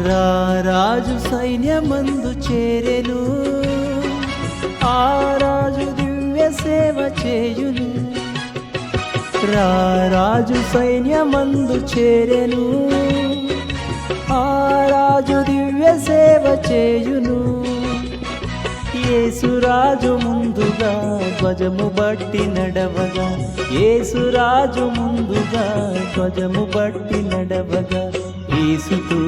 రాజు సైన్యమందు చేరెను, ఆ రాజు దివ్య సేవ చేయును. రాజు సైన్యమందు చేరెను, ఆ రాజు దివ్య సేవ చేయును. యేసురాజు ముందుగా ధ్వజము బట్టి నడవగా, యేసురాజు ముందుగా ధ్వజము బట్టి నడవగా, యేసుతో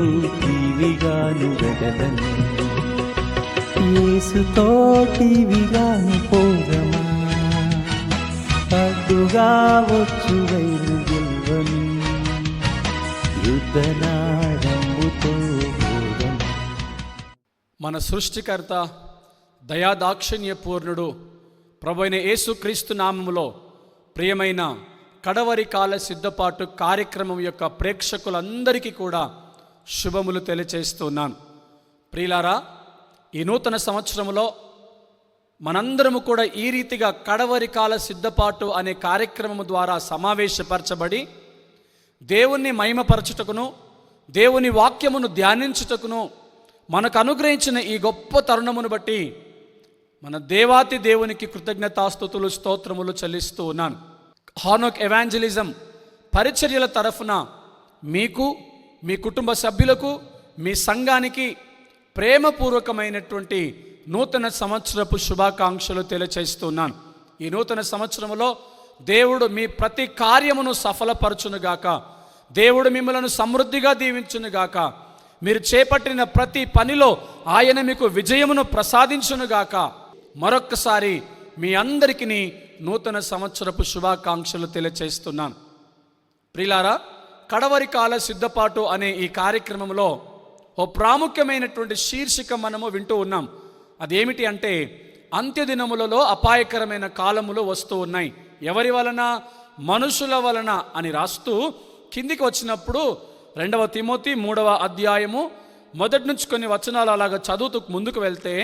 టీవిగాను వెడలను, యేసుతో టీవిగాను పోదమా. అడ్డుగా వచ్చు వైరు గెల్వను, యుద్ధనాడంబుతో పోదమా. మన సృష్టికర్త దయాదాక్షిణ్య పూర్ణుడు ప్రభువైన యేసుక్రీస్తు నామములో ప్రియమైన కడవరి కాల సిద్ధపాటు కార్యక్రమం యొక్క ప్రేక్షకులందరికీ కూడా శుభములు తెలియచేస్తున్నాను. ప్రియులారా, ఈ నూతన సంవత్సరంలో మనందరము కూడా ఈ రీతిగా కడవరి కాల సిద్ధపాటు అనే కార్యక్రమం ద్వారా సమావేశపరచబడి దేవుణ్ణి మహిమపరచుటకును, దేవుని వాక్యమును ధ్యానించుటకును మనకు అనుగ్రహించిన ఈ గొప్ప తరుణమును బట్టి మన దేవాతి దేవునికి కృతజ్ఞతాస్తుతులు స్తోత్రములు చెల్లిస్తూ ఉన్నాను. హానోక్ ఎవాంజలిజం పరిచర్యల తరఫున మీకు, మీ కుటుంబ సభ్యులకు, మీ సంఘానికి ప్రేమపూర్వకమైనటువంటి నూతన సంవత్సరపు శుభాకాంక్షలు తెలియచేస్తున్నాను. ఈ నూతన సంవత్సరంలో దేవుడు మీ ప్రతి కార్యమును సఫలపరచునుగాక, దేవుడు మిమ్మలను సమృద్ధిగా దీవించునుగాక, మీరు చేపట్టిన ప్రతి పనిలో ఆయన మీకు విజయమును ప్రసాదించునుగాక. మరొక్కసారి మీ అందరికీ నూతన సంవత్సరపు శుభాకాంక్షలు తెలియచేస్తున్నాను. ప్రియులారా, కడవరి కాల సిద్ధపాటు అనే ఈ కార్యక్రమంలో ఓ ప్రాముఖ్యమైనటువంటి శీర్షిక మనము వింటూ ఉన్నాం. అదేమిటి అంటే, అంత్యదినములలో అపాయకరమైన కాలములు వస్తూ ఉన్నాయి. ఎవరి వలన? మనుషుల వలన అని రాస్తూ కిందికి వచ్చినప్పుడు 2వ తిమోతి 3వ అధ్యాయము మొదటి నుంచి కొన్ని వచనాలు అలాగా చదువుతూ ముందుకు వెళ్తే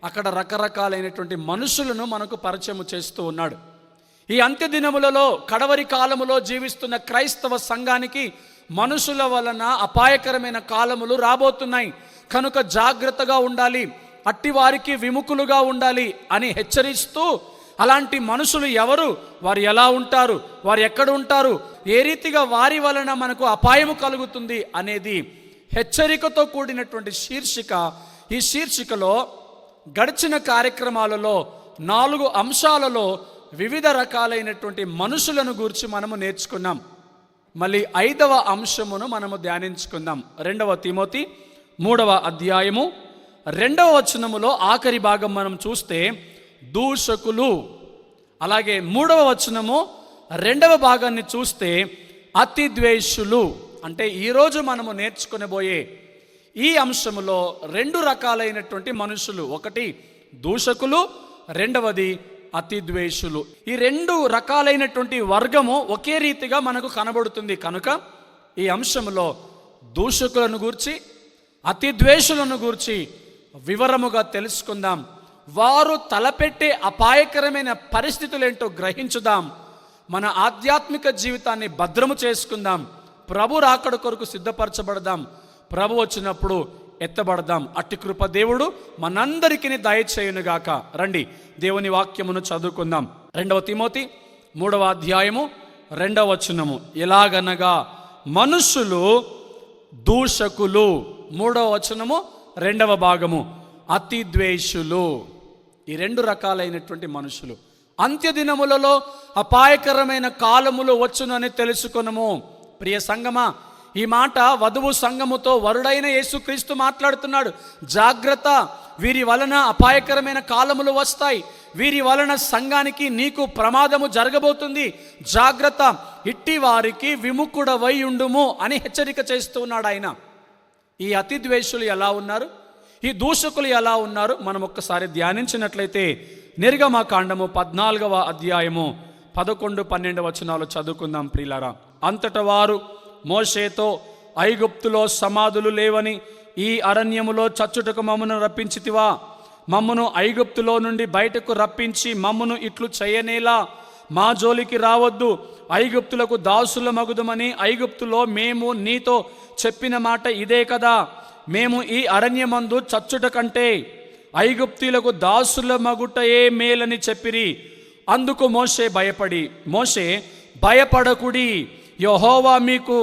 అక్కడ రకరకాలైనటువంటి మనుషులను మనకు పరిచయం చేస్తూ ఉన్నాడు. ఈ అంత్యదినములలో కడవరి కాలములో జీవిస్తున్న క్రైస్తవ సంఘానికి మనుషుల వలన అపాయకరమైన కాలములు రాబోతున్నాయి కనుక జాగ్రత్తగా ఉండాలి, అట్టి వారికి విముఖులుగా ఉండాలి అని హెచ్చరిస్తూ, అలాంటి మనుషులు ఎవరు, వారు ఎలా ఉంటారు, వారు ఎక్కడ ఉంటారు, ఏ రీతిగా వారి వలన మనకు అపాయము కలుగుతుంది అనేది హెచ్చరికతో కూడినటువంటి శీర్షిక. ఈ శీర్షికలో గడిచిన కార్యక్రమాలలో 4 అంశాలలో వివిధ రకాలైనటువంటి మనుషులను గురించి మనము నేర్చుకున్నాం. మళ్ళీ 5వ అంశమును మనము ధ్యానించుకుందాం. 2వ తిమోతి 3వ అధ్యాయము 2వ వచనములో ఆఖరి భాగం మనం చూస్తే దూషకులు, అలాగే 3వ వచనము 2వ భాగాన్ని చూస్తే అతిద్వేషులు. అంటే ఈరోజు మనము నేర్చుకునబోయే ఈ అంశములో 2 రకాలైనటువంటి మనుషులు, ఒకటి దూషకులు, 2వది అతిద్వేషులు. ఈ 2 రకాలైనటువంటి వర్గము ఒకే రీతిగా మనకు కనబడుతుంది కనుక ఈ అంశంలో దూషకులను గూర్చి, అతిద్వేషులను గూర్చి వివరముగా తెలుసుకుందాం. వారు తలపెట్టే అపాయకరమైన పరిస్థితులేంటో గ్రహించుదాం. మన ఆధ్యాత్మిక జీవితాన్ని భద్రము చేసుకుందాం. ప్రభు రాకడ కొరకు సిద్ధపరచబడదాం. ప్రభు వచ్చినప్పుడు ఎత్తబడదాం. అట్టి కృప దేవుడు మనందరికీ దయచేయునుగాక. రండి దేవుని వాక్యమును చదువుకుందాం. 2వ తిమోతి 3వ అధ్యాయము 2వ వచనము. ఎలాగనగా మనుషులు దూషకులు, 3వ వచనము 2వ భాగము అతిద్వేషులు. ఈ 2 రకాలైనటువంటి మనుషులు. అంత్యదినములలో అపాయకరమైన కాలములు వచ్చునని తెలుసుకొనము. ప్రియ సంగమా, ఈ మాట వధువు సంఘముతో వరుడైన యేసుక్రీస్తు మాట్లాడుతున్నాడు. జాగ్రత్త, వీరి వలన అపాయకరమైన కాలములు వస్తాయి, వీరి వలన సంఘానికి నీకు ప్రమాదము జరగబోతుంది, జాగ్రత్త, ఇట్టి వారికి విముఖుడవై ఉండుము అని హెచ్చరిక చేస్తూ ఉన్నాడు ఆయన. ఈ అతిద్వేషులు ఎలా ఉన్నారు, ఈ దూషకులు ఎలా ఉన్నారు, మనం ఒక్కసారి ధ్యానించినట్లయితే నిర్గమకాండము 14వ అధ్యాయము 11-12 వచనాలు చదువుకుందాం. ప్రియులారా, అంతటా వారు మోషేతో, ఐగుప్తులో సమాధులు లేవని ఈ అరణ్యములో చచ్చుటకు మమ్మను రప్పించితివా? మమ్మను ఐగుప్తులో నుండి బయటకు రప్పించి మమ్మను ఇట్లు చేయనేలా? మా జోలికి రావద్దు, ఐగుప్తులకు దాసుల మగుదమని ఐగుప్తులో మేము నీతో చెప్పిన మాట ఇదే కదా. మేము ఈ అరణ్యమందు చచ్చుట కంటే ఐగుప్తీయులకు దాసుల మగుటయే మేలని చెప్పిరి. అందుకు మోషే భయపడకుడి, యెహోవా మీకు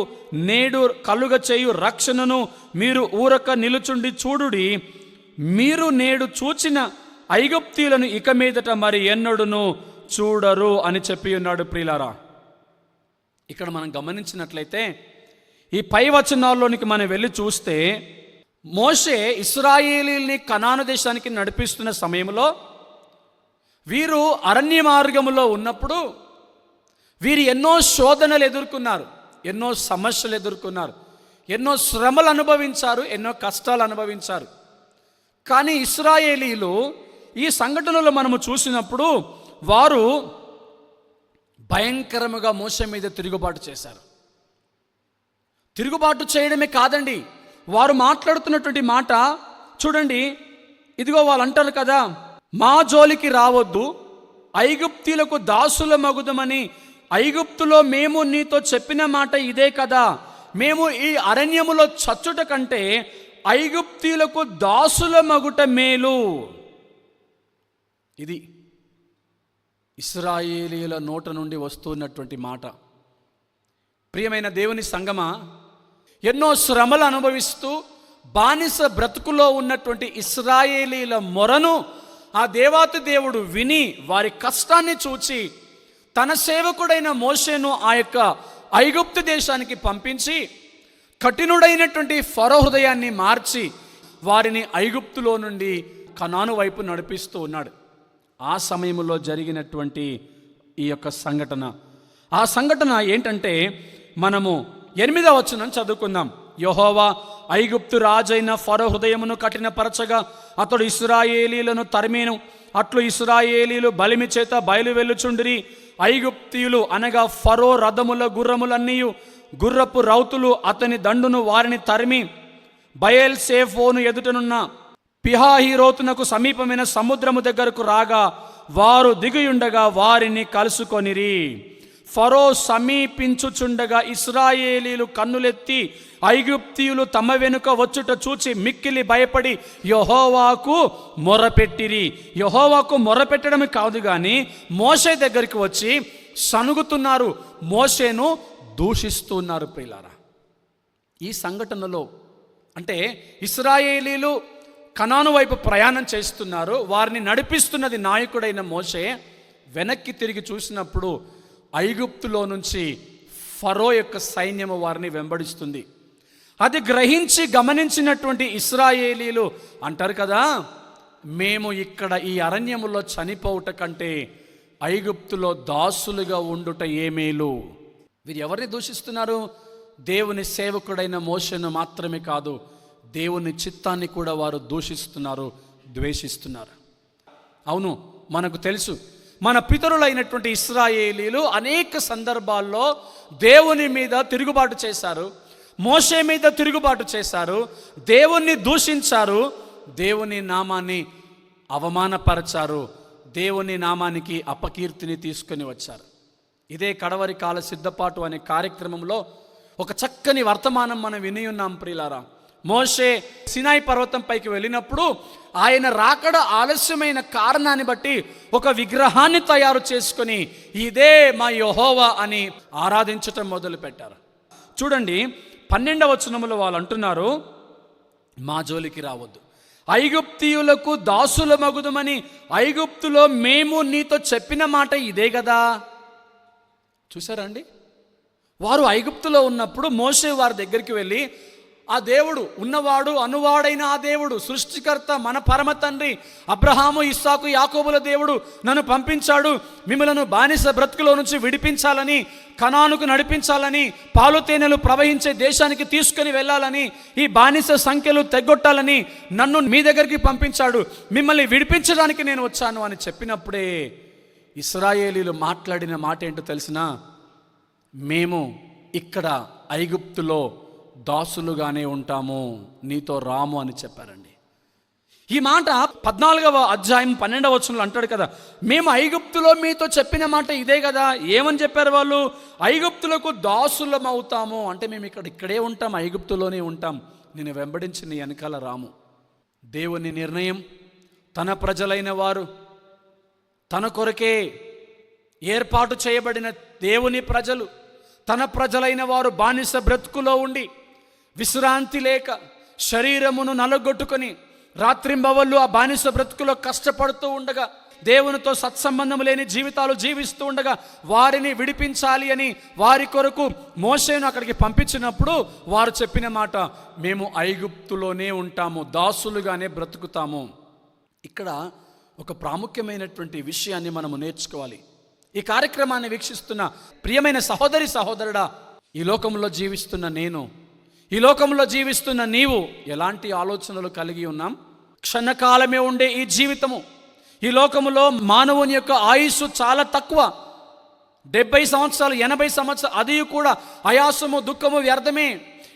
నేడు కలుగ చేయు రక్షణను మీరు ఊరక నిలుచుండి చూడుడి. మీరు నేడు చూచిన ఐగుప్తీయులను ఇక మీదట మరి ఎన్నడును చూడరు అని చెప్పి ఉన్నాడు. ప్రియులారా, ఇక్కడ మనం గమనించినట్లయితే ఈ పై వచనాల్లోనికి మనం వెళ్ళి చూస్తే, మోషే ఇశ్రాయేలీల్ని కనాను దేశానికి నడిపిస్తున్న సమయంలో వీరు అరణ్య మార్గములో ఉన్నప్పుడు వీరు ఎన్నో శోధనలు ఎదుర్కొన్నారు, ఎన్నో సమస్యలు ఎదుర్కొన్నారు, ఎన్నో శ్రమలు అనుభవించారు, ఎన్నో కష్టాలు అనుభవించారు. కానీ ఇశ్రాయేలీలు ఈ సంఘటనలో మనము చూసినప్పుడు వారు భయంకరముగా మోషే మీద తిరుగుబాటు చేశారు. తిరుగుబాటు చేయడమే కాదండి, వారు మాట్లాడుతున్నటువంటి మాట చూడండి. ఇదిగో వాళ్ళు అంటారు కదా, మా జోలికి రావద్దు, ఐగుప్తీయులకు దాసుల మగుదమని ఐగుప్తులో మేము నీతో చెప్పిన మాట ఇదే కదా, మేము ఈ అరణ్యములో చచ్చుట కంటే ఐగుప్తీయులకు దాసుల మగుట మేలు. ఇది ఇశ్రాయేలీయుల నోట నుండి వస్తున్నటువంటి మాట. ప్రియమైన దేవుని సంగమా, ఎన్నో శ్రమలు అనుభవిస్తూ బానిస బ్రతుకులో ఉన్నటువంటి ఇశ్రాయేలీల మొరను ఆ దేవాతి దేవుడు విని వారి కష్టాన్ని చూచి తన సేవకుడైన మోషేను ఆ యొక్క ఐగుప్తు దేశానికి పంపించి కఠినుడైనటువంటి ఫరో హృదయాన్ని మార్చి వారిని ఐగుప్తులో నుండి కనాను వైపు నడిపిస్తూ ఉన్నాడు. ఆ సమయంలో జరిగినటువంటి ఈ యొక్క ఆ సంఘటన ఏంటంటే, మనము 8వ వచనం చదువుకుందాం. యెహోవా ఐగుప్తు రాజైన ఫరో హృదయమును కఠినపరచగా అతడు ఇశ్రాయేలీలను తరిమేను. అట్లు ఇశ్రాయేలీలు బలిమి చేత బయలు వెళ్ళుచుండిరి. ఐగుప్తీయులు అనగా ఫరో రథముల గుర్రములన్నీయు గుర్రపు రౌతులు అతని దండును వారిని తరిమి బయల్ సేఫోను ఎదుటనున్న పిహాహీరోతునకు సమీపమైన సముద్రము దగ్గరకు రాగా వారు దిగియుండగా వారిని కలుసుకొనిరి. ఫరో సమీపించుచుండగా ఇశ్రాయేలీలు కన్నులెత్తి ఐగుప్తీయులు తమ వెనుక వచ్చుట చూచి మిక్కిలి భయపడి యెహోవాకు మొరపెట్టిరి. యెహోవాకు మొరపెట్టడమే కాదు కానీ మోషే దగ్గరికి వచ్చి సనుగుతున్నారు, మోషేను దూషిస్తున్నారు. ప్రియులారా, ఈ సంఘటనలో అంటే ఇశ్రాయేలీలు కనాను వైపు ప్రయాణం చేస్తున్నారు. వారిని నడిపిస్తున్నది నాయకుడైన మోషే. వెనక్కి తిరిగి చూసినప్పుడు ఐగుప్తులో నుంచి ఫరో యొక్క సైన్యము వారిని వెంబడిస్తుంది. అది గ్రహించి గమనించినటువంటి ఇశ్రాయేలీలు అంటారు కదా, మేము ఇక్కడ ఈ అరణ్యములో చనిపోవుట కంటే ఐగుప్తులో దాసులుగా ఉండుట ఏ మేలు. వీరు ఎవరిని దూషిస్తున్నారు? దేవుని సేవకుడైన మోషేను మాత్రమే కాదు, దేవుని చిత్తాన్ని కూడా వారు దూషిస్తున్నారు, ద్వేషిస్తున్నారు. అవును, మనకు తెలుసు, మన పితరులైనటువంటి ఇశ్రాయేలీలు అనేక సందర్భాల్లో దేవుని మీద తిరుగుబాటు చేశారు, మోషే మీద తిరుగుబాటు చేశారు, దేవుణ్ణి దూషించారు, దేవుని నామాన్ని అవమానపరచారు, దేవుని నామానికి అపకీర్తిని తీసుకొని వచ్చారు. ఇదే కడవరి కాల సిద్ధపాటు అనే కార్యక్రమంలో ఒక చక్కని వర్తమానం మనం విని ఉన్నాం. ప్రియులారా, మోషే సినాయి పర్వతం పైకి వెళ్ళినప్పుడు ఆయన రాకడ ఆలస్యమైన కారణాన్ని బట్టి ఒక విగ్రహాన్ని తయారు చేసుకొని ఇదే మా యెహోవా అని ఆరాధించటం మొదలుపెట్టారు. చూడండి, 12వ వచనములో వాళ్ళు అంటున్నారు, మా జోలికి రావద్దు, ఐగుప్తీయులకు దాసుల మగుదమని ఐగుప్తులో మేము నీతో చెప్పిన మాట ఇదే కదా. చూసారా అండి, వారు ఐగుప్తులో ఉన్నప్పుడు మోషే వారి దగ్గరికి వెళ్ళి, ఆ దేవుడు ఉన్నవాడు అనువాడైన ఆ దేవుడు, సృష్టికర్త, మన పరమ తండ్రి అబ్రహాము ఇస్సాకు యాకోబుల దేవుడు నన్ను పంపించాడు, మిమ్మలను బానిస బ్రతుకులో నుంచి విడిపించాలని, కనానుకు నడిపించాలని, పాలు తేనెలు ప్రవహించే దేశానికి తీసుకొని వెళ్ళాలని, ఈ బానిస సంఖ్యలు తెగొట్టాలని నన్ను మీ దగ్గరికి పంపించాడు, మిమ్మల్ని విడిపించడానికి నేను వచ్చాను అని చెప్పినప్పుడే ఇశ్రాయేలీలు మాట్లాడిన మాట ఏంటో తెలిసినా, మేము ఇక్కడ ఐగుప్తులో దాసులుగానే ఉంటాము, నీతో రాము అని చెప్పారండి. ఈ మాట 14వ అధ్యాయం 12వ వచనంలో అంటాడు కదా, మేము ఐగుప్తులో మీతో చెప్పిన మాట ఇదే కదా. ఏమని చెప్పారు వాళ్ళు? ఐగుప్తులకు దాసులం అవుతాము అంటే మేము ఇక్కడే ఉంటాం, ఐగుప్తులోనే ఉంటాం. నేను వెంబడించి నీ వెనకాల రాము. దేవుని నిర్ణయం, తన ప్రజలైన వారు, తన కొరకే ఏర్పాటు చేయబడిన దేవుని ప్రజలు, తన ప్రజలైన వారు బానిస బ్రతుకులో ఉండి విశ్రాంతి లేక శరీరమును నలగొట్టుకొని రాత్రింబవళ్ళు ఆ బానిస బ్రతుకులో కష్టపడుతూ ఉండగా, దేవునితో సత్సంబంధం లేని జీవితాలు జీవిస్తూ ఉండగా వారిని విడిపించాలి అని వారి కొరకు మోషేను అక్కడికి పంపించినప్పుడు వారు చెప్పిన మాట, మేము ఐగుప్తులోనే ఉంటాము, దాసులుగానే బ్రతుకుతాము. ఇక్కడ ఒక ప్రాముఖ్యమైనటువంటి విషయాన్ని మనము నేర్చుకోవాలి. ఈ కార్యక్రమాన్ని వీక్షిస్తున్న ప్రియమైన సహోదరి సహోదరుడా, ఈ లోకంలో జీవిస్తున్న నేను, ఈ లోకంలో జీవిస్తున్న నీవు ఎలాంటి ఆలోచనలు కలిగి ఉన్నాం? క్షణకాలమే ఉండే ఈ జీవితము, ఈ లోకములో మానవుని యొక్క ఆయుస్సు చాలా తక్కువ. 70 సంవత్సరాలు 80 సంవత్సరాలు, అది కూడా ఆయాసము దుఃఖము వ్యర్థమే.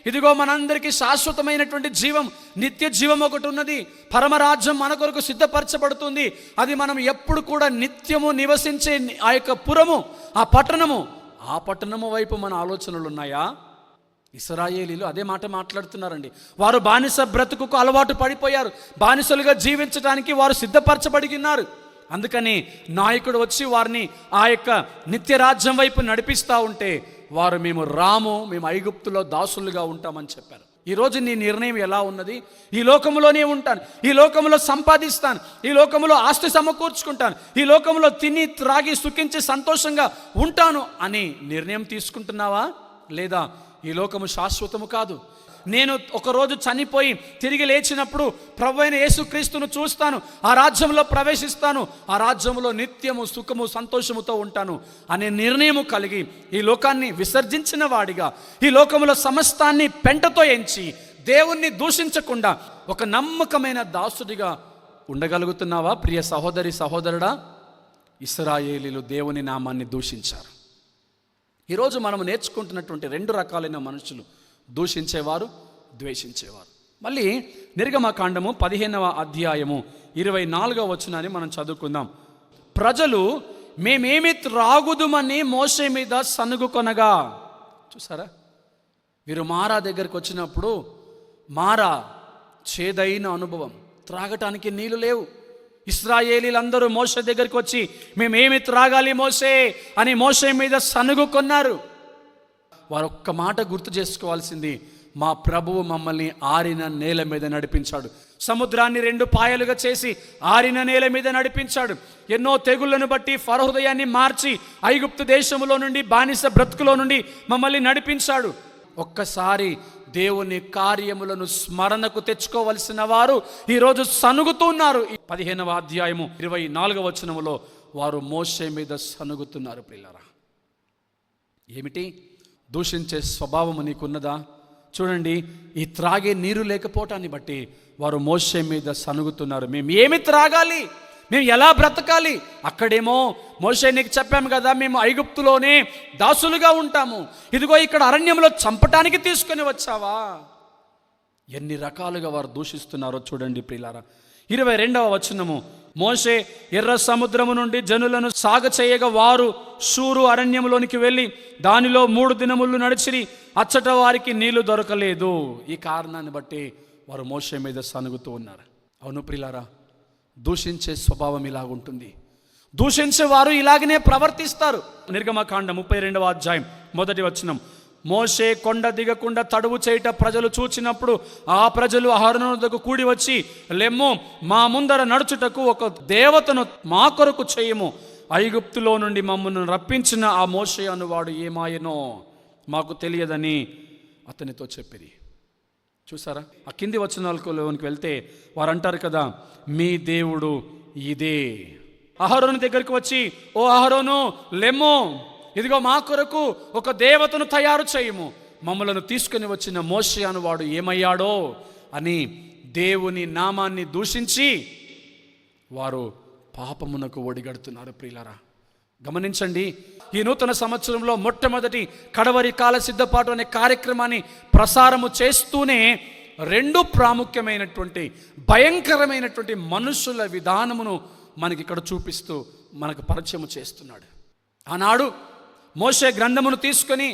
ఇదిగో మనందరికీ శాశ్వతమైనటువంటి జీవం, నిత్య జీవం ఒకటి ఉన్నది. పరమరాజ్యం మన కొరకు సిద్ధపరచబడుతుంది. అది మనం ఎప్పుడు కూడా నిత్యము నివసించే ఆ యొక్క పురము, ఆ పట్టణము వైపు మన ఆలోచనలు ఉన్నాయా? ఇశ్రాయేలీలు అదే మాట మాట్లాడుతున్నారండి. వారు బానిస బ్రతుకుకు అలవాటు పడిపోయారు. బానిసలుగా జీవించడానికి వారు సిద్ధపరచబడి ఉన్నారు. అందుకని నాయకుడు వచ్చి వారిని ఆ యొక్క నిత్య రాజ్యం వైపు నడిపిస్తూ ఉంటే వారు మేము ఐగుప్తులో దాసులుగా ఉంటామని చెప్పారు. ఈరోజు నీ నిర్ణయం ఎలా ఉన్నది? ఈ లోకంలోనే ఉంటాను, ఈ లోకంలో సంపాదిస్తాను, ఈ లోకంలో ఆస్తి సమకూర్చుకుంటాను, ఈ లోకంలో తిని త్రాగి సుఖించి సంతోషంగా ఉంటాను అని నిర్ణయం తీసుకుంటున్నావా? లేదా ఈ లోకము శాశ్వతము కాదు, నేను ఒకరోజు చనిపోయి తిరిగి లేచినప్పుడు ప్రభువైన యేసుక్రీస్తును చూస్తాను, ఆ రాజ్యంలో ప్రవేశిస్తాను, ఆ రాజ్యంలో నిత్యము సుఖము సంతోషముతో ఉంటాను అనే నిర్ణయము కలిగి ఈ లోకాన్ని విసర్జించిన వాడిగా, ఈ లోకములో సమస్తాన్ని పెంటతో ఎంచి దేవుణ్ణి దూషించకుండా ఒక నమ్మకమైన దాసుడిగా ఉండగలుగుతున్నావా? ప్రియ సహోదరి సహోదరుడా, ఇశ్రాయేలీలు దేవుని నామాన్ని దూషించారు. ఈరోజు మనం నేర్చుకుంటున్నటువంటి 2 రకాలైన మనుషులు, దూషించేవారు, ద్వేషించేవారు. మళ్ళీ నిర్గమకాండము 15వ అధ్యాయము 24వ వచనాన్ని మనం చదువుకుందాం. ప్రజలు మేమేమి త్రాగుదుమని మోషే మీద సనుగుకొనగా. చూసారా, వీరు మారా దగ్గరికి వచ్చినప్పుడు మారా చేదైన అనుభవం, త్రాగటానికి నీళ్లు లేవు. ఇశ్రాయేలీలందరూ మోషే దగ్గరికి వచ్చి మేమేమి త్రాగాలి మోషే అని మోషే మీద సనుగుకొన్నారు. వారు ఒక్క మాట గుర్తు చేసుకోవాల్సింది, మా ప్రభువు మమ్మల్ని ఆరిన నేల మీద నడిపించాడు. సముద్రాన్ని 2 పాయలుగా చేసి ఆరిన నేల మీద నడిపించాడు. ఎన్నో తెగుళ్లను బట్టి ఫరో హృదయాన్ని మార్చి ఐగుప్తు దేశములో నుండి, బానిస బ్రతుకులో నుండి మమ్మల్ని నడిపించాడు. ఒక్కసారి దేవుని కార్యములను స్మరణకు తెచ్చుకోవలసిన వారు ఈరోజు సనుగుతున్నారు. 15వ అధ్యాయము 24వ వచనములో వారు మోషే మీద సనుగుతున్నారు. ప్రియులారా, ఏమిటి? దూషించే స్వభావము నీకున్నదా? చూడండి, ఈ త్రాగే నీరు లేకపోవటాన్ని బట్టి వారు మోషే మీద సనుగుతున్నారు. మేము ఏమి త్రాగాలి, మేము ఎలా బ్రతకాలి? అక్కడేమో మోషే నీకు చెప్పాము కదా, మేము ఐగుప్తులోనే దాసులుగా ఉంటాము, ఇదిగో ఇక్కడ అరణ్యంలో చంపటానికి తీసుకొని వచ్చావా? ఎన్ని రకాలుగా వారు దూషిస్తున్నారో చూడండి ప్రియులారా. 22వ వచనము, మోషే ఎర్ర సముద్రము నుండి జనులను సాగ చేయగా వారు షూరు అరణ్యంలోనికి వెళ్ళి దానిలో 3 దినములు నడిచిరి, అచ్చట వారికి నీళ్లు దొరకలేదు. ఈ కారణాన్ని బట్టి వారు మోషే మీద సనుగుతూ ఉన్నారు. అవును ప్రియులారా, దూషించే స్వభావం ఇలాగుంటుంది. దూషించే వారు ఇలాగనే ప్రవర్తిస్తారు. నిర్గమకాండం 32వ అధ్యాయం 1వ వచనం, మోషే కొండ దిగకుండా తడువు చేయట ప్రజలు చూచినప్పుడు ఆ ప్రజలు అహరోను వద్దకు కూడి వచ్చి, లెమ్ము, మా ముందర నడుచుటకు ఒక దేవతను మా కొరకు చేయము, ఐగుప్తులో నుండి మమ్మల్ని రప్పించిన ఆ మోషే అనువాడు ఏమాయనో మాకు తెలియదని అతనితో చెప్పిరి. చూసారా, ఆ కింది వచనాలలోనికి వెళ్తే వారు అంటారు కదా, మీ దేవుడు ఇదే. అహరోను దగ్గరికి వచ్చి, ఓ అహరోను, లెమ్ము, ఇదిగో మా కొరకు ఒక దేవతను తయారు చేయము, మమ్మలను తీసుకుని వచ్చిన మోషే అనువాడు ఏమయ్యాడో అని దేవుని నామాన్ని దూషించి వారు పాపమునకు ఒడిగడుతున్నారు. ప్రియులారా, గమనించండి, ఈ నూతన సంవత్సరంలో మొట్టమొదటి కడవరి కాల సిద్ధపాటు అనే కార్యక్రమాన్ని ప్రసారము చేస్తూనే 2 ప్రాముఖ్యమైనటువంటి భయంకరమైనటువంటి మనుషుల విధానమును మనకి ఇక్కడ చూపిస్తూ మనకు పరిచయం చేస్తున్నాడు. ఆనాడు మోషే గ్రంథమును తీసుకొని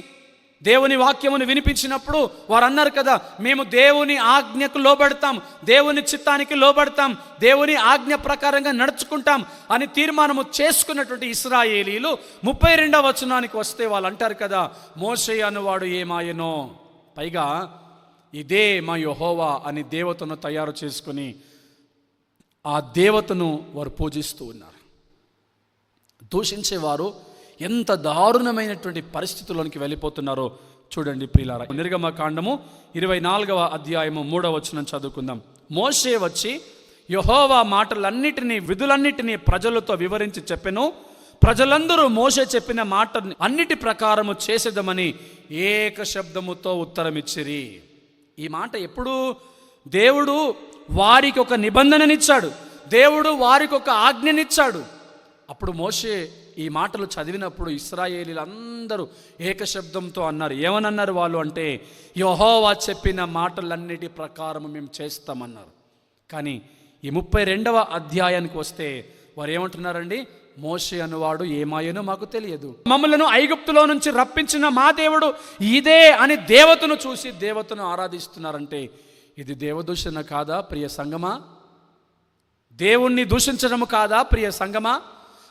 దేవుని వాక్యమును వినిపించినప్పుడు వారు అన్నారు కదా, మేము దేవుని ఆజ్ఞకు లోబడతాం, దేవుని చిత్తానికి లోబడతాం, దేవుని ఆజ్ఞ ప్రకారంగా నడుచుకుంటాం అని తీర్మానము చేసుకున్నటువంటి ఇశ్రాయేలీలు 32వ వచనానికి వస్తే వాళ్ళు అంటారు కదా, మోషే అనువాడు ఏమాయనో. పైగా ఇదే మా యెహోవా అని దేవతను తయారు చేసుకుని ఆ దేవతను వారు పూజిస్తూ ఉన్నారు. దూషించేవారు ఎంత దారుణమైనటువంటి పరిస్థితుల్లోనికి వెళ్ళిపోతున్నారో చూడండి ప్రియులారా. నిర్గమకాండము 24వ అధ్యాయము 3వ వచనం చదువుకుందాం. మోషే వచ్చి యెహోవా మాటలన్నిటినీ విధులన్నిటినీ ప్రజలతో వివరించి చెప్పెను. ప్రజలందరూ మోషే చెప్పిన మాట అన్నిటి ప్రకారము చేసేదమని ఏక శబ్దముతో ఉత్తరమిచ్చిరి. ఈ మాట ఎప్పుడు దేవుడు వారికి ఒక నిబంధననిచ్చాడు, దేవుడు వారికి ఒక ఆజ్ఞనిచ్చాడు. అప్పుడు మోషే ఈ మాటలు చదివినప్పుడు ఇశ్రాయేలీలందరూ ఏకశబ్దంతో అన్నారు. ఏమనన్నారు వాళ్ళు అంటే, యెహోవా చెప్పిన మాటలన్నిటి ప్రకారం మేము చేస్తామన్నారు. కానీ ఈ 32వ అధ్యాయానికి వస్తే వారు ఏమంటున్నారండి, మోషే అనువాడు ఏమాయనో మాకు తెలియదు, మమ్మలను ఐగుప్తులో నుంచి రప్పించిన మా దేవుడు ఇదే అని దేవతను చూసి దేవతను ఆరాధిస్తున్నారంటే ఇది దేవదూషణ కాదా ప్రియ సంగమా? దేవుణ్ణి దూషించడం కాదా ప్రియ సంగమా?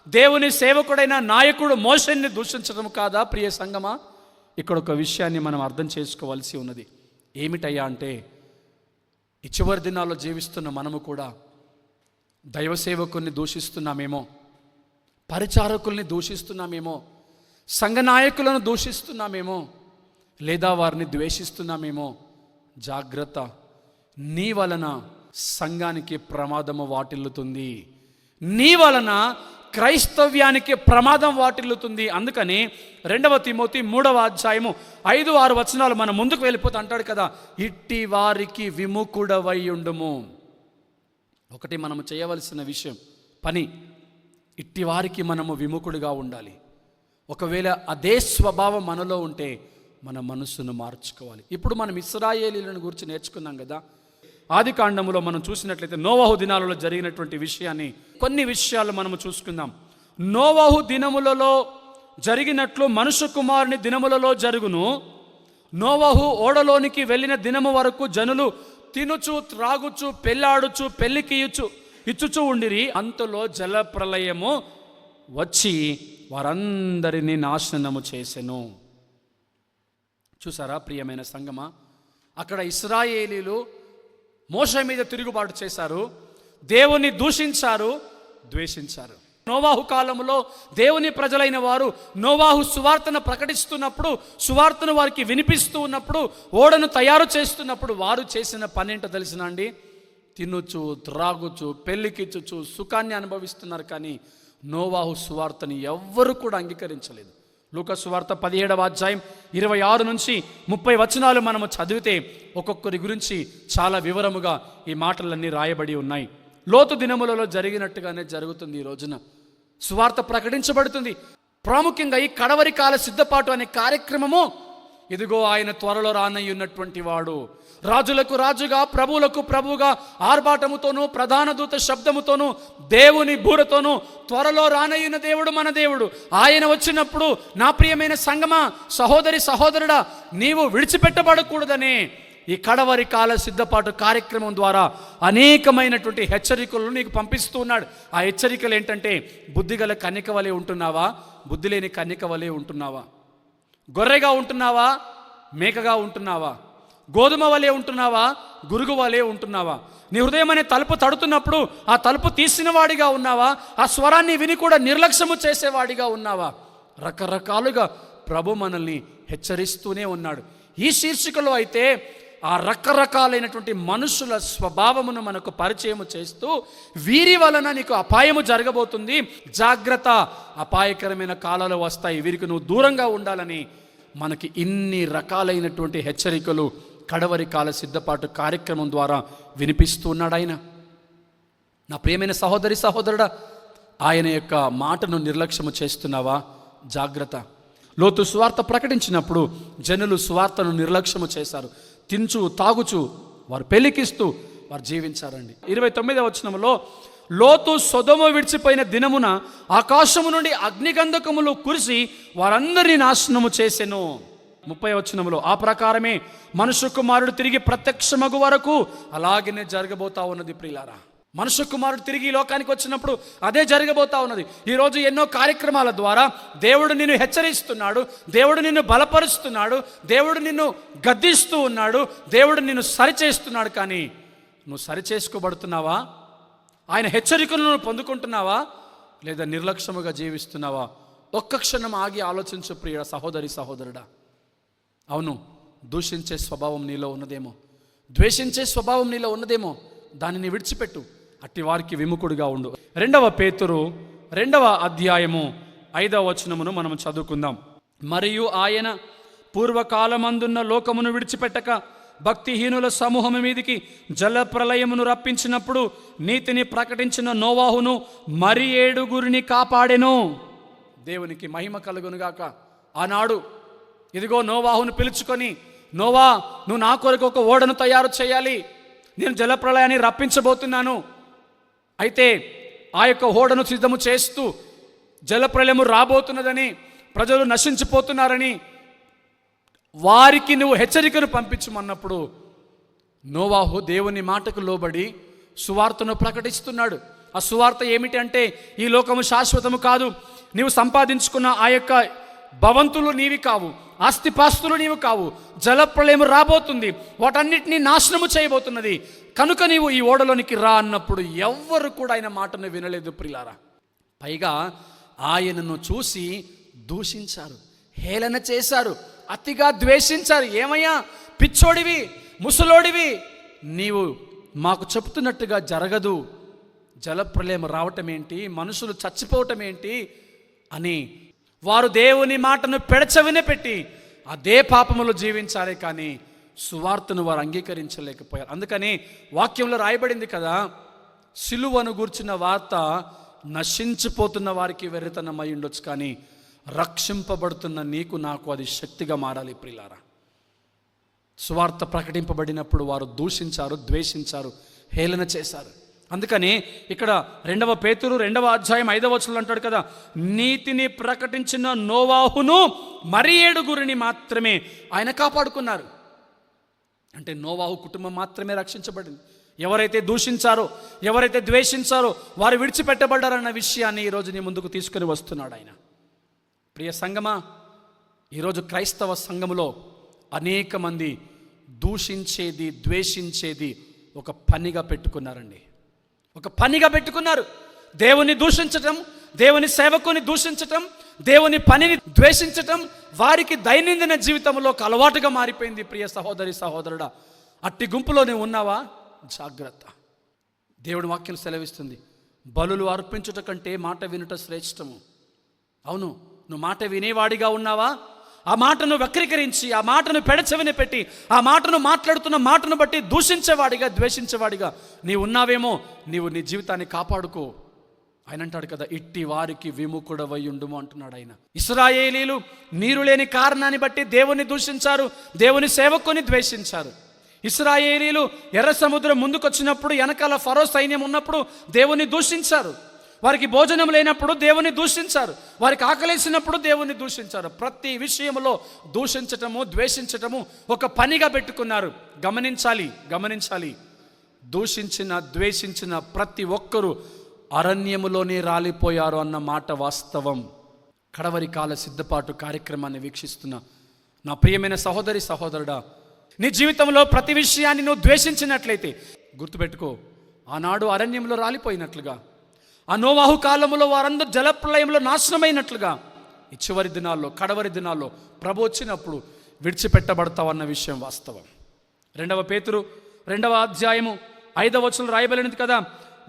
దేవుని సేవకుడైన నాయకుడు మోషేని దూషించడం కాదా ప్రియ సంగమా? ఇక్కడ ఒక విషయాన్ని మనం అర్థం చేసుకోవాల్సి ఉన్నది. ఏమిటయ్యా అంటే, ఈ చివరి దినాల్లో జీవిస్తున్న మనము కూడా దైవ సేవకుల్ని దూషిస్తున్నామేమో, పరిచారకుల్ని దూషిస్తున్నామేమో, సంఘ నాయకులను దూషిస్తున్నామేమో, లేదా వారిని ద్వేషిస్తున్నామేమో. జాగ్రత్త, నీ వలన సంఘానికి ప్రమాదము వాటిల్లుతుంది, నీ వలన క్రైస్తవ్యానికి ప్రమాదం వాటిల్లుతుంది. అందుకని 2వ తిమోతి 3వ అధ్యాయము 5-6 వచనాలు మనం ముందుకు వెళ్ళిపోతే అంటాడు కదా, ఇట్టి వారికి విముఖుడవై ఉండుము. ఒకటి మనము చేయవలసిన విషయం, పని, ఇట్టి వారికి మనము విముఖుడిగా ఉండాలి. ఒకవేళ అదే స్వభావం మనలో ఉంటే మన మనస్సును మార్చుకోవాలి. ఇప్పుడు మనం ఇశ్రాయేలీలను గురించి నేర్చుకున్నాం కదా. ఆది కాండములో మనం చూసినట్లయితే నోవహు దినాలలో జరిగినటువంటి విషయాన్ని, కొన్ని విషయాలు మనము చూసుకుందాం. నోవహు దినములలో జరిగినట్లు మనుష్య కుమారుని దినములలో జరుగును. నోవహు ఓడలోనికి వెళ్ళిన దినము వరకు జనులు తినుచు త్రాగుచు పెళ్ళాడుచు పెళ్లికి ఇచ్చుచూ ఉండిరి. అంతలో జల ప్రళయము వచ్చి వారందరినీ నాశనము చేసెను. చూసారా ప్రియమైన సంగమా, అక్కడ ఇశ్రాయేలీలు మోషే మీద తిరుగుబాటు చేశారు, దేవుని దూషించారు, ద్వేషించారు. నోవాహు కాలంలో దేవుని ప్రజలైన వారు నోవాహు సువార్తను ప్రకటిస్తున్నప్పుడు, సువార్తను వారికి వినిపిస్తూ ఉన్నప్పుడు, ఓడను తయారు చేస్తున్నప్పుడు వారు చేసిన పని ఏంటో తెలిసిన అండి, తినుచు త్రాగుచు పెళ్లికిచ్చుచు సుఖాన్ని అనుభవిస్తున్నారు. కానీ నోవాహు సువార్తని ఎవ్వరు కూడా అంగీకరించలేదు. లూకా సువార్త 17వ అధ్యాయం 26 నుంచి 30 వచనాలు మనము చదివితే ఒక్కొక్కరి గురించి చాలా వివరముగా ఈ మాటలన్నీ రాయబడి ఉన్నాయి. లోతు దినములలో జరిగినట్టుగానే జరుగుతుంది. ఈ రోజున సువార్త ప్రకటించబడుతుంది. ప్రాముఖ్యంగా ఈ కడవరి కాల సిద్ధపాటు అనే కార్యక్రమము, ఇదిగో ఆయన త్వరలో రానయ్యున్నటువంటి వాడు, రాజులకు రాజుగా ప్రభువులకు ప్రభువుగా ఆర్భాటముతోనూ ప్రధాన దూత శబ్దముతోనూ దేవుని బూరతోనూ త్వరలో రానయ్యున్న దేవుడు మన దేవుడు. ఆయన వచ్చినప్పుడు నా ప్రియమైన సంగమా, సహోదరి సహోదరుడా, నీవు విడిచిపెట్టబడకూడదనే ఈ కడవరి కాల సిద్ధపాటు కార్యక్రమం ద్వారా అనేకమైనటువంటి హెచ్చరికలను నీకు పంపిస్తూ ఉన్నాడు. ఆ హెచ్చరికలు ఏంటంటే, బుద్ధిగల కన్యక వలె ఉంటున్నావా, బుద్ధి లేని కన్యక వలె ఉంటున్నావా, గొర్రెగా ఉంటున్నావా, మేకగా ఉంటున్నావా, గోధుమ వలె ఉంటున్నావా, గురుగు వలె ఉంటున్నావా, నీ హృదయం అనే తలుపు తడుతున్నప్పుడు ఆ తలుపు తీసిన వాడిగా ఉన్నావా, ఆ స్వరాన్ని విని కూడా నిర్లక్ష్యము చేసేవాడిగా ఉన్నావా? రకరకాలుగా ప్రభు మనల్ని హెచ్చరిస్తూనే ఉన్నాడు. ఈ శీర్షికలో అయితే ఆ రకరకాలైనటువంటి మనుషుల స్వభావమును మనకు పరిచయం చేస్తూ, వీరి వలన నీకు అపాయము జరగబోతుంది, జాగ్రత్త, అపాయకరమైన కాలాలు వస్తాయి, వీరికి నువ్వు దూరంగా ఉండాలని మనకి ఇన్ని రకాలైనటువంటి హెచ్చరికలు కడవరి కాల సిద్ధపాటు కార్యక్రమం ద్వారా వినిపిస్తూ ఉన్నాడు ఆయన. నా ప్రియమైన సహోదరి సహోదరుడా, ఆయన యొక్క మాటను నిర్లక్ష్యము చేస్తున్నావా? జాగ్రత్త. లోతు సువార్త ప్రకటించినప్పుడు జనులు సువార్తను నిర్లక్ష్యము చేశారు. తించు తాగుచు వారు పెళ్లికిస్తూ వారు జీవించారండి. 29వ వచనంలో, లోతు సొదొమ విడిచిపోయిన దినమున ఆకాశము నుండి అగ్నిగంధకములు కురిసి వారందరినీ నాశనము చేసెను. 30వ వచనంలో ఆ ప్రకారమే మనుష్య కుమారుడు తిరిగి ప్రత్యక్షమగు వరకు అలాగనే జరగబోతా ఉన్నది ప్రియులారా. మనుష్య కుమారుడు తిరిగి ఈ లోకానికి వచ్చినప్పుడు అదే జరగబోతా ఉన్నది. ఈరోజు ఎన్నో కార్యక్రమాల ద్వారా దేవుడు నిన్ను హెచ్చరిస్తున్నాడు, దేవుడు నిన్ను బలపరుస్తున్నాడు, దేవుడు నిన్ను గద్దిస్తూ ఉన్నాడు, దేవుడు నిన్ను సరిచేస్తున్నాడు. కానీ నువ్వు సరిచేసుకోబడుతున్నావా? ఆయన హెచ్చరికలను నువ్వు పొందుకుంటున్నావా? లేదా నిర్లక్ష్యముగా జీవిస్తున్నావా? ఒక్క క్షణం ఆగి ఆలోచించు ప్రియ సహోదరి సహోదరుడా. అవును, దూషించే స్వభావం నీలో ఉన్నదేమో, ద్వేషించే స్వభావం నీలో ఉన్నదేమో, దానిని విడిచిపెట్టు. అట్టి వారికి విముఖుడిగా ఉండు. 2వ పేతురు 2వ అధ్యాయము 5వ వచనమును మనం చదువుకుందాం. మరియు ఆయన పూర్వకాలమందున్న లోకమును విడిచిపెట్టక భక్తిహీనుల సమూహము మీదికి జలప్రలయమును రప్పించినప్పుడు నీతిని ప్రకటించిన నోవాహును మరి 7 కాపాడెను. దేవునికి మహిమ కలుగునుగాక. ఆనాడు ఇదిగో నోవాహును పిలుచుకొని, నోవా, నువ్వు నా కొరకు ఒక ఓడను తయారు చేయాలి, నేను జలప్రలయాన్ని రప్పించబోతున్నాను. అయితే ఆ యొక్క ఓడను సిద్ధము చేస్తూ జలప్రలయము రాబోతున్నదని, ప్రజలు నశించిపోతున్నారని వారికి నువ్వు హెచ్చరికను పంపించమన్నప్పుడు నోవాహు దేవుని మాటకు లోబడి సువార్తను ప్రకటిస్తున్నాడు. ఆ సువార్త ఏమిటి అంటే, ఈ లోకము శాశ్వతము కాదు, నీవు సంపాదించుకున్న ఆ యొక్క భవంతులు నీవి కావు, ఆస్తిపాస్తులు నీవు కావు, జలప్రలయము రాబోతుంది, వాటన్నిటినీ నాశనము చేయబోతున్నది, కనుక నీవు ఈ ఓడలోనికి రా అన్నప్పుడు ఎవ్వరు కూడా ఆయన మాటను వినలేదు ప్రియులారా. పైగా ఆయనను చూసి దూషించారు, హేళన చేశారు, అతిగా ద్వేషించారు. ఏమయ్యా పిచ్చోడివి, ముసలోడివి, నీవు మాకు చెప్తున్నట్టుగా జరగదు, జలప్రలయం రావటం ఏంటి, మనుషులు చచ్చిపోవటం ఏంటి అని వారు దేవుని మాటను పెడచెవిన పెట్టి అదే పాపములు జీవించారే కానీ సువార్తను వారు అంగీకరించలేకపోయారు. అందుకని వాక్యంలో రాయబడింది కదా, సిలువను గూర్చిన వార్త నశించిపోతున్న వారికి వెర్రితనమై ఉండొచ్చు, కానీ రక్షింపబడుతున్న నీకు నాకు అది శక్తిగా మారాలి ప్రియులారా. సువార్త ప్రకటింపబడినప్పుడు వారు దూషించారు, ద్వేషించారు, హేళన చేశారు. అందుకని ఇక్కడ 2వ పేతురు 2వ అధ్యాయం 5వ వచనంలో అంటాడు కదా, నీతిని ప్రకటించిన నోవాహును మరి 7 మాత్రమే ఆయన కాపాడుకున్నారు. అంటే నోవాహు కుటుంబం మాత్రమే రక్షించబడింది. ఎవరైతే దూషించారో, ఎవరైతే ద్వేషించారో వారు విడిచిపెట్టబడ్డారన్న విషయాన్ని ఈరోజు నీ ముందుకు తీసుకొని వస్తున్నాడు ఆయన. ప్రియ సంగమా, ఈరోజు క్రైస్తవ సంఘములో అనేక మంది దూషించేది, ద్వేషించేది ఒక పనిగా పెట్టుకున్నారండి. ఒక పనిగా పెట్టుకున్నారు. దేవుని దూషించటం, దేవుని సేవకుని దూషించటం, దేవుని పనిని ద్వేషించటం వారికి దైనందిన జీవితంలో ఒక అలవాటుగా మారిపోయింది. ప్రియ సహోదరి సహోదరుడా, అట్టి గుంపులో నువ్వు ఉన్నావా? జాగ్రత్త. దేవుడి వాక్యం సెలవిస్తుంది, బలులు అర్పించుట కంటే మాట వినుట శ్రేష్టము. అవును, నువ్వు మాట వినేవాడిగా ఉన్నావా? ఆ మాటను వక్రీకరించి, ఆ మాటను పెడచెవిన పెట్టి, ఆ మాటను మాట్లాడుతున్న మాటను బట్టి దూషించేవాడిగా, ద్వేషించేవాడిగా నీవు ఉన్నావేమో. నీవు నీ జీవితాన్ని కాపాడుకో. ఆయన అంటాడు కదా, ఇట్టి వారికి విముఖుడవై ఉండుము అంటున్నాడు ఆయన. ఇశ్రాయేలీలు నీరు లేని కారణాన్ని బట్టి దేవుని దూషించారు, దేవుని సేవకుని ద్వేషించారు. ఇశ్రాయేలీలు ఎర్ర సముద్రం ముందుకొచ్చినప్పుడు వెనకాల ఫరో సైన్యం ఉన్నప్పుడు దేవుని దూషించారు. వారికి భోజనం లేనప్పుడు దేవుని దూషించారు, వారికి ఆకలేసినప్పుడు దేవుని దూషించారు. ప్రతి విషయంలో దూషించటము, ద్వేషించటము ఒక పనిగా పెట్టుకున్నారు. గమనించాలి. దూషించిన, ద్వేషించిన ప్రతి ఒక్కరూ అరణ్యములోనే రాలిపోయారు అన్న మాట వాస్తవం. కడవరి కాల సిద్ధపాటు కార్యక్రమాన్ని వీక్షిస్తున్న నా ప్రియమైన సహోదరి సహోదరుడా, నీ జీవితంలో ప్రతి విషయాన్ని నువ్వు ద్వేషించినట్లయితే గుర్తుపెట్టుకో, ఆనాడు అరణ్యంలో రాలిపోయినట్లుగా, ఆ నోవాహు కాలంలో వారందరూ జలప్రలయంలో నాశనమైనట్లుగా ఈ చివరి దినాల్లో, కడవరి దినాల్లో ప్రభు వచ్చినప్పుడు విడిచిపెట్టబడతావన్న విషయం వాస్తవం. 2వ పేతురు 2వ అధ్యాయము 5వ వచనంలో రాయబడినది కదా,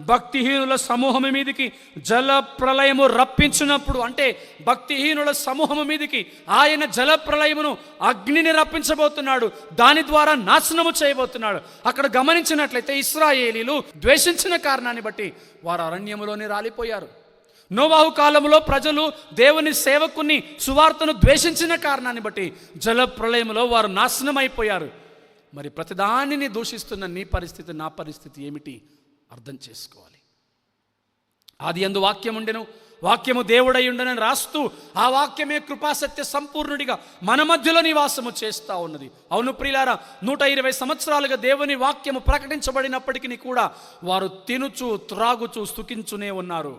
భక్తిహీనుల సమూహము మీదికి జలప్రలయము రప్పించినప్పుడు, అంటే భక్తిహీనుల సమూహము మీదికి ఆయన జలప్రలయమును, అగ్నిని రప్పించబోతున్నాడు, దాని ద్వారా నాశనము చేయబోతున్నాడు. అక్కడ గమనించినట్లయితే ఇశ్రాయేలీలు ద్వేషించిన కారణాన్ని బట్టి వారు అరణ్యములోనే రాలిపోయారు. నోవాహు కాలంలో ప్రజలు దేవుని సేవకుని, సువార్తను ద్వేషించిన కారణాన్ని బట్టి జలప్రలయములో వారు నాశనం అయిపోయారు. మరి ప్రతిదానిని దూషిస్తున్న నీ పరిస్థితి, నా పరిస్థితి ఏమిటి అర్థం చేసుకోవాలి. ఆది యందు వాక్యం ఉండెను, వాక్యము దేవుడై ఉండనని రాస్తూ ఆ వాక్యమే కృపాసత్య సంపూర్ణుడిగా మన మధ్యలో నివాసము చేస్తూ ఉన్నది. అవును ప్రియులారా, 120 సంవత్సరాలుగా దేవుని వాక్యము ప్రకటించబడినప్పటికీ కూడా వారు తినుచు త్రాగుచు స్తుతించునే ఉన్నారు.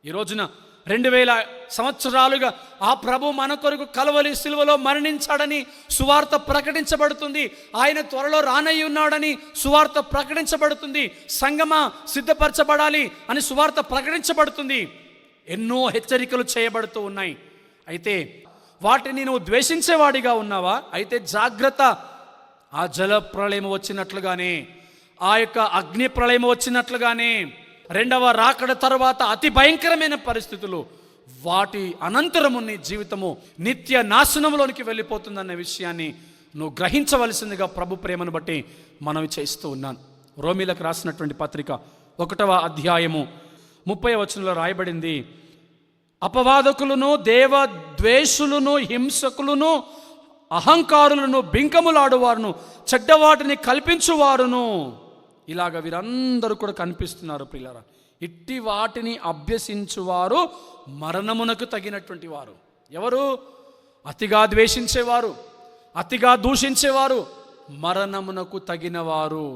ఈ రోజున 2000 సంవత్సరాలుగా ఆ ప్రభు మన కొరకు కలవలి సిలువలో మరణించాడని సువార్త ప్రకటించబడుతుంది. ఆయన త్వరలో రానయ్యి ఉన్నాడని సువార్త ప్రకటించబడుతుంది. సంగమా సిద్ధపరచబడాలి అని సువార్త ప్రకటించబడుతుంది. ఎన్నో హెచ్చరికలు చేయబడుతూ ఉన్నాయి. అయితే వాటిని నువ్వు ద్వేషించేవాడిగా ఉన్నావా? అయితే జాగ్రత్త. ఆ జల ప్రళయం వచ్చినట్లుగానే, ఆ యొక్క అగ్ని ప్రళయం వచ్చినట్లుగానే, రెండవ రాకడ తర్వాత అతి భయంకరమైన పరిస్థితులు, వాటి అనంతరము నీ జీవితము నిత్య నాశనంలోనికి వెళ్ళిపోతుందన్న విషయాన్ని నువ్వు గ్రహించవలసిందిగా ప్రభు ప్రేమను బట్టి మనవి చేస్తూ ఉన్నాను. రోమీలకు రాసినటువంటి పత్రిక 1వ అధ్యాయము 30వ వచనంలో రాయబడింది, అపవాదకులను, దేవద్వేషులను, హింసకులను, అహంకారులను, బింకములాడువారును, చెడ్డవాటిని కల్పించువారును, ఇలాగ వీరందరూ కూడా కనిపిస్తున్నారు ప్రియులారా. ఇట్టి వాటిని అభ్యసించువారు మరణమునకు తగినటువంటి వారు. ఎవరు? అతిగా ద్వేషించేవారు, అతిగా దూషించేవారు మరణమునకు తగినవారు.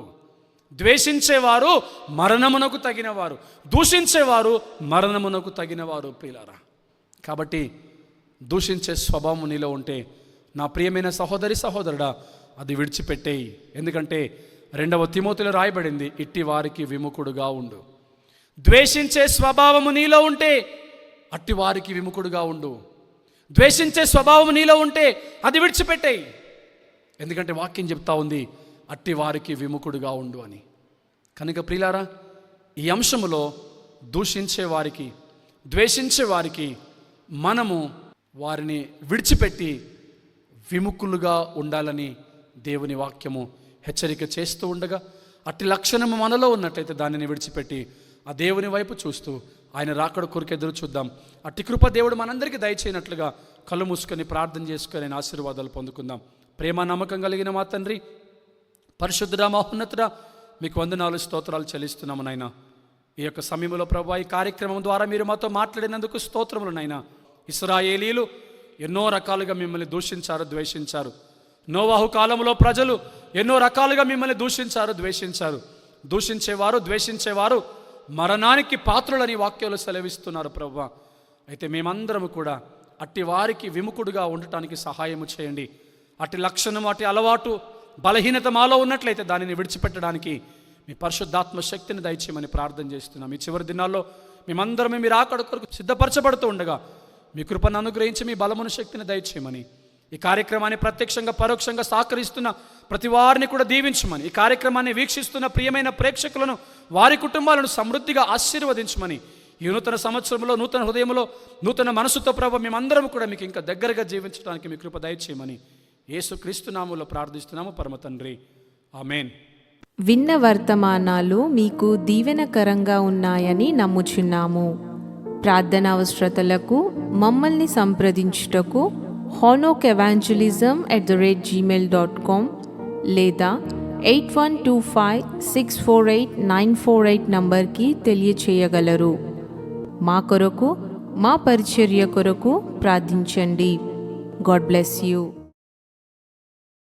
ద్వేషించేవారు మరణమునకు తగినవారు, దూషించేవారు మరణమునకు తగినవారు ప్రియులారా. కాబట్టి దూషించే స్వభావం నీలో ఉంటే నా ప్రియమైన సహోదరి సహోదరుడా, అది విడిచిపెట్టేయి. ఎందుకంటే 2వ తిమోతిలో రాయబడింది, ఇట్టి వారికి విముఖుడుగా ఉండు. ద్వేషించే స్వభావము నీలో ఉంటే అట్టి వారికి విముఖుడుగా ఉండు. ద్వేషించే స్వభావము నీలో ఉంటే అది విడిచిపెట్టేయి. ఎందుకంటే వాక్యం చెప్తా ఉంది, అట్టి వారికి విముఖుడుగా ఉండు అని. కనుక ప్రియులారా, ఈ అంశములో దూషించే వారికి, ద్వేషించే వారికి మనము వారిని విడిచిపెట్టి విముఖులుగా ఉండాలని దేవుని వాక్యము హెచ్చరిక చేస్తూ ఉండగా, అట్టి లక్షణము మనలో ఉన్నట్లయితే దానిని విడిచిపెట్టి ఆ దేవుని వైపు చూస్తూ ఆయన రాకడ కొరకు ఎదురు చూద్దాం. అట్టి కృప దేవుడు మనందరికీ దయచేయనట్లుగా కళ్ళు మూసుకొని ప్రార్థన చేసుకొని ఆయన ఆశీర్వాదాలు పొందుకుందాం. ప్రేమ నమ్మకం కలిగిన మా తండ్రి, పరిశుద్ధుడా, మహోన్నతుడా, మీకు వందనాలు స్తోత్రాలు చెల్లిస్తున్నాము నాయన. ఈ యొక్క సమయంలో ప్రభువా, ఈ కార్యక్రమం ద్వారా మీరు మాతో మాట్లాడినందుకు స్తోత్రములు నాయన. ఇశ్రాయేలీలు ఎన్నో రకాలుగా మిమ్మల్ని దూషించారు, ద్వేషించారు. నోవాహు కాలంలో ప్రజలు ఎన్నో రకాలుగా మిమ్మల్ని దూషించారు, ద్వేషించారు. దూషించేవారు, ద్వేషించేవారు మరణానికి పాత్రులని వాక్యాలు సెలవిస్తున్నారు ప్రభువా. అయితే మేమందరము కూడా అట్టి వారికి విముఖుడుగా ఉండటానికి సహాయము చేయండి. అట్టి లక్షణం, అట్టి అలవాటు, బలహీనత మాలో ఉన్నట్లయితే దానిని విడిచిపెట్టడానికి మీ పరిశుద్ధాత్మ శక్తిని దయచేయమని ప్రార్థన చేస్తున్నాం. ఈ చివరి దినాల్లో మేమందరమే మీరు ఆకడ కొరకు సిద్ధపరచబడుతూ ఉండగా మీ కృపను అనుగ్రహించి మీ బలమును శక్తిని దయచేయమని, ఈ కార్యక్రమాన్ని ప్రత్యక్షంగా పరోక్షంగా సహకరిస్తున్న ప్రతి వారిని కూడా దీవించమని, ఈ కార్యక్రమాన్ని వీక్షిస్తున్న ప్రియమైన ప్రేక్షకులను, వారి కుటుంబాలను సమృద్ధిగా ఆశీర్వదించమని, ఈ నూతన సంవత్సరంలో, నూతన హృదయంలో, నూతన మనసుతో ప్రభు మేమందరం కూడా మీకు ఇంకా దగ్గరగా జీవించడానికి మీ కృప దయచేయమని యేసుక్రీస్తు నామములో ప్రార్థిస్తున్నాము పరమ తండ్రి, ఆమేన్. విన్న వర్తమానాలు మీకు దీవెనకరంగా ఉన్నాయని నమ్ముచున్నాము. ప్రార్థనా అవసరతలకు మమ్మల్ని సంప్రదించుటకు honokevangelism@gmail.com లేదా 8125648948 నంబర్కి తెలియచేయగలరు. మా కొరకు, మా పరిచర్య కొరకు ప్రార్థించండి. God bless you.